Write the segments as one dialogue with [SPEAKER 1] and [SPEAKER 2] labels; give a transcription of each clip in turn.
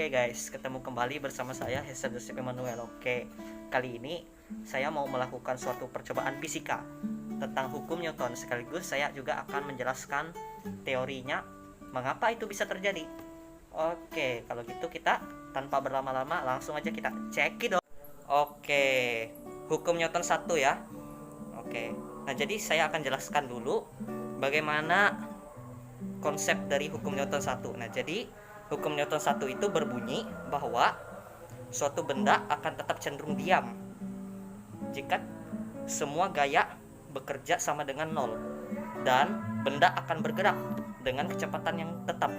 [SPEAKER 1] Oke guys, ketemu kembali bersama saya Hesa Joseph Emmanuel. Oke, kali ini saya mau melakukan suatu percobaan fisika tentang hukum Newton. Sekaligus saya juga akan menjelaskan teorinya, mengapa itu bisa terjadi. Oke, kalau gitu kita tanpa berlama-lama langsung aja kita cekidot. Oke, hukum Newton 1 ya. Oke, nah jadi saya akan jelaskan dulu bagaimana konsep dari hukum Newton 1. Nah jadi hukum Newton 1 itu berbunyi bahwa suatu benda akan tetap cenderung diam jika semua gaya bekerja sama dengan 0, dan benda akan bergerak dengan kecepatan yang tetap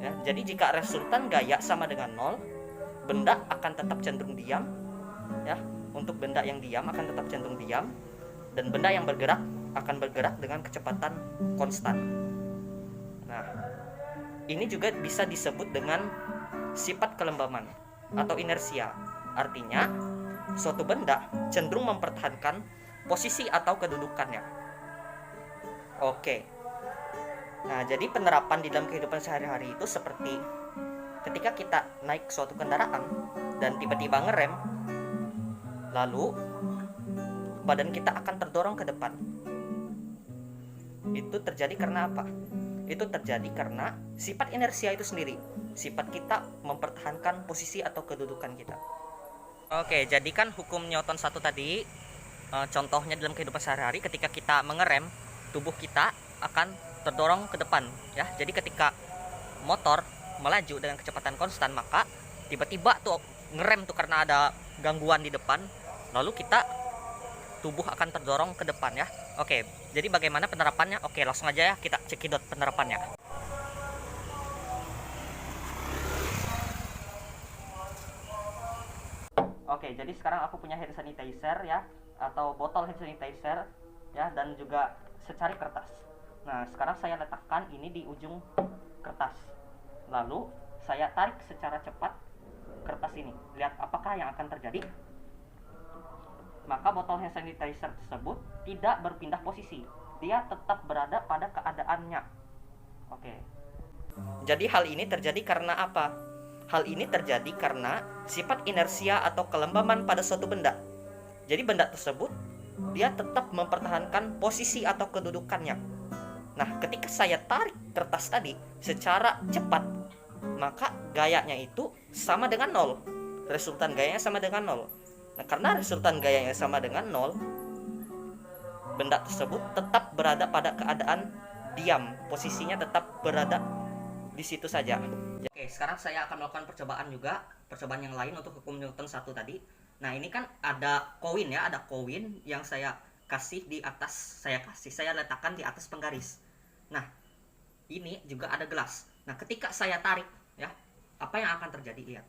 [SPEAKER 1] ya. Jadi jika resultan gaya sama dengan 0, benda akan tetap cenderung diam ya. Untuk benda yang diam akan tetap cenderung diam, dan benda yang bergerak akan bergerak dengan kecepatan konstan. Nah, ini juga bisa disebut dengan sifat kelembaman atau inersia. Artinya, suatu benda cenderung mempertahankan posisi atau kedudukannya. Oke. Nah, jadi penerapan di dalam kehidupan sehari-hari itu seperti ketika kita naik suatu kendaraan dan tiba-tiba ngerem, lalu badan kita akan terdorong ke depan. Itu terjadi karena apa? Itu terjadi karena sifat inersia itu sendiri. Sifat kita mempertahankan posisi atau kedudukan kita. Oke, jadi kan hukum Newton 1 tadi, contohnya dalam kehidupan sehari-hari, ketika kita mengerem, tubuh kita akan terdorong ke depan ya. Jadi ketika motor melaju dengan kecepatan konstan, maka tiba-tiba tuh ngerem tuh karena ada gangguan di depan, lalu kita tubuh akan terdorong ke depan ya. Oke, jadi bagaimana penerapannya? Oke, langsung aja ya kita cekidot penerapannya. Oke, jadi sekarang aku punya hand sanitizer ya, atau botol hand sanitizer ya, dan juga secari kertas. Nah, sekarang saya letakkan ini di ujung kertas. Lalu saya tarik secara cepat kertas ini. Lihat apakah yang akan terjadi. Maka botol hand sanitizer tersebut tidak berpindah posisi. Dia tetap berada pada keadaannya. Oke. Jadi hal ini terjadi karena apa? Hal ini terjadi karena sifat inersia atau kelembaman pada suatu benda. Jadi benda tersebut dia tetap mempertahankan posisi atau kedudukannya. Nah, ketika saya tarik kertas tadi secara cepat, maka gayanya itu sama dengan 0. Resultan gayanya sama dengan 0. Nah, karena resultan gayanya sama dengan 0, benda tersebut tetap berada pada keadaan diam. Posisinya tetap berada di situ saja. Oke, sekarang saya akan melakukan percobaan juga, percobaan yang lain untuk hukum Newton 1 tadi. Nah, ini kan ada koin ya, ada koin yang saya kasih di atas, saya letakkan di atas penggaris. Nah, ini juga ada gelas. Nah, ketika saya tarik ya, apa yang akan terjadi? Lihat.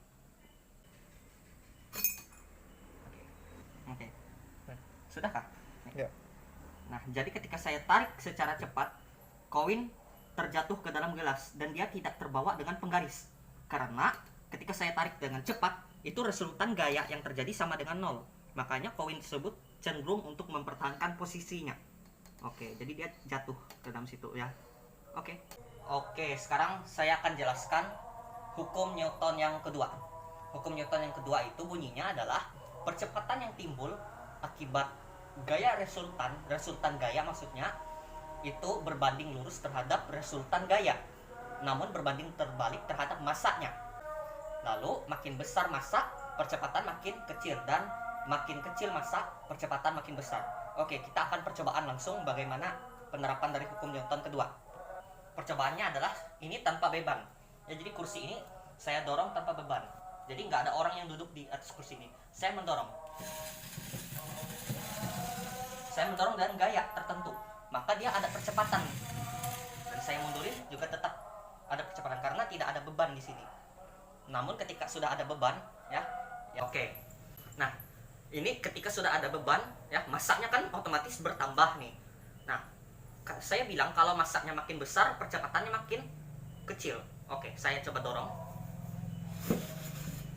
[SPEAKER 1] Oke. Sudahkah?
[SPEAKER 2] Ya.
[SPEAKER 1] Nah, jadi ketika saya tarik secara cepat, koin terjatuh ke dalam gelas dan dia tidak terbawa dengan penggaris. Karena ketika saya tarik dengan cepat, itu resultan gaya yang terjadi sama dengan 0. Makanya koin tersebut cenderung untuk mempertahankan posisinya. Oke, jadi dia jatuh ke dalam situ ya. Oke, sekarang saya akan jelaskan hukum Newton yang kedua. Hukum Newton yang kedua itu bunyinya adalah percepatan yang timbul akibat gaya resultan gaya maksudnya, itu berbanding lurus terhadap resultan gaya, namun berbanding terbalik terhadap masanya. Lalu makin besar massa, percepatan makin kecil, dan makin kecil massa, percepatan makin besar. Oke, kita akan percobaan langsung bagaimana penerapan dari hukum Newton kedua. Percobaannya adalah ini tanpa beban ya, jadi kursi ini saya dorong tanpa beban. Jadi nggak ada orang yang duduk di atas kursi ini. Saya mendorong dengan gaya tertentu, maka dia ada percepatan. Dan saya mundurin juga tetap ada percepatan karena tidak ada beban di sini. Namun ketika sudah ada beban ya. Oke. Nah, ini ketika sudah ada beban ya, masanya kan otomatis bertambah nih. Nah, saya bilang kalau masanya makin besar, percepatannya makin kecil. Oke, saya coba dorong.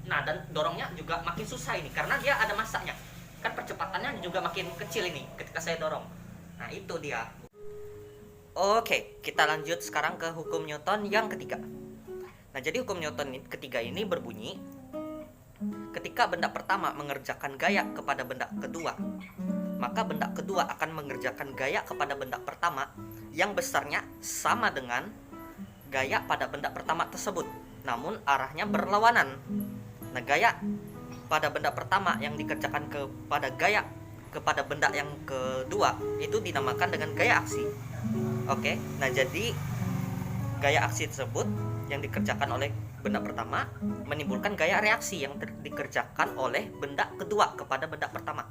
[SPEAKER 1] Nah, dan dorongnya juga makin susah ini karena dia ada masanya. Kan percepatannya juga makin kecil ini ketika saya dorong. Nah, itu dia. Oke, kita lanjut sekarang ke hukum Newton yang ketiga. Nah, Nah, jadi hukum Newton ketiga ini berbunyi, ketika benda pertama mengerjakan gaya kepada benda kedua, maka benda kedua akan mengerjakan gaya kepada benda pertama yang besarnya sama dengan gaya pada benda pertama tersebut, namun arahnya berlawanan. Nah, gaya pada benda pertama yang dikerjakan kepada gaya kepada benda yang kedua itu dinamakan dengan gaya aksi. Oke, nah jadi gaya aksi tersebut yang dikerjakan oleh benda pertama menimbulkan gaya reaksi yang dikerjakan oleh benda kedua kepada benda pertama.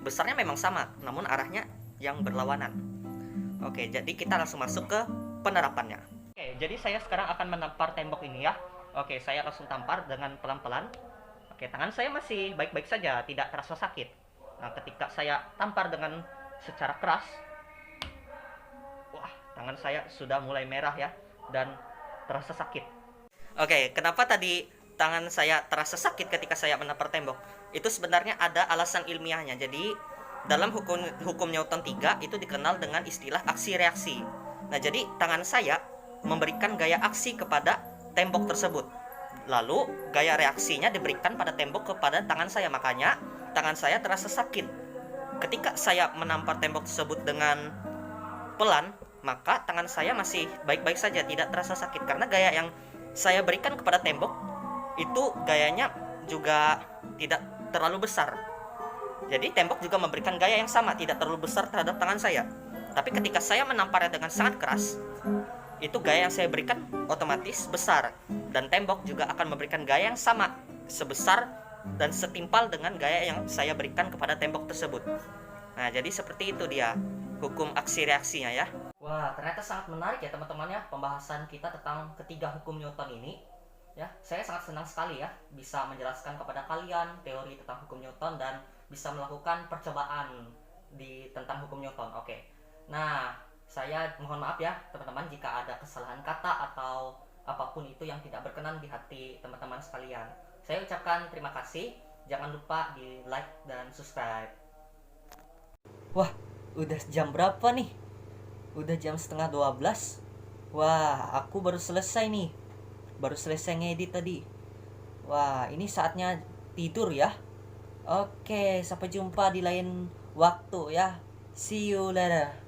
[SPEAKER 1] Besarnya memang sama, namun arahnya yang berlawanan. Oke, jadi kita langsung masuk ke penerapannya. Oke, jadi saya sekarang akan menampar tembok ini ya. Oke, saya langsung tampar dengan pelan-pelan. Oke, tangan saya masih baik-baik saja, tidak terasa sakit. Nah, ketika saya tampar dengan secara keras, wah, tangan saya sudah mulai merah ya, dan terasa sakit. Oke, kenapa tadi tangan saya terasa sakit ketika saya menampar tembok? Itu sebenarnya ada alasan ilmiahnya. Jadi, dalam hukum Newton 3 itu dikenal dengan istilah aksi reaksi. Nah, jadi tangan saya memberikan gaya aksi kepada tembok tersebut. Lalu, gaya reaksinya diberikan pada tembok kepada tangan saya, makanya tangan saya terasa sakit. Ketika saya menampar tembok tersebut dengan pelan, maka tangan saya masih baik-baik saja, tidak terasa sakit, karena gaya yang saya berikan kepada tembok itu gayanya juga tidak terlalu besar. Jadi tembok juga memberikan gaya yang sama, tidak terlalu besar terhadap tangan saya. Tapi ketika saya menamparnya dengan sangat keras, itu gaya yang saya berikan otomatis besar, dan tembok juga akan memberikan gaya yang sama, sebesar dan setimpal dengan gaya yang saya berikan kepada tembok tersebut. Nah, jadi seperti itu dia hukum aksi reaksinya ya. Wah, ternyata sangat menarik ya teman-teman ya, pembahasan kita tentang ketiga hukum Newton ini. Ya, saya sangat senang sekali ya bisa menjelaskan kepada kalian teori tentang hukum Newton dan bisa melakukan percobaan tentang hukum Newton. Oke. Nah, saya mohon maaf ya teman-teman jika ada kesalahan kata atau apapun itu yang tidak berkenan di hati teman-teman sekalian. Saya ucapkan terima kasih. Jangan lupa di like dan subscribe. Wah, udah jam berapa nih? Udah jam setengah 12. Wah, aku baru selesai nih. Baru selesai ngedit tadi. Wah, ini saatnya tidur ya. Oke, sampai jumpa di lain waktu ya. See you later.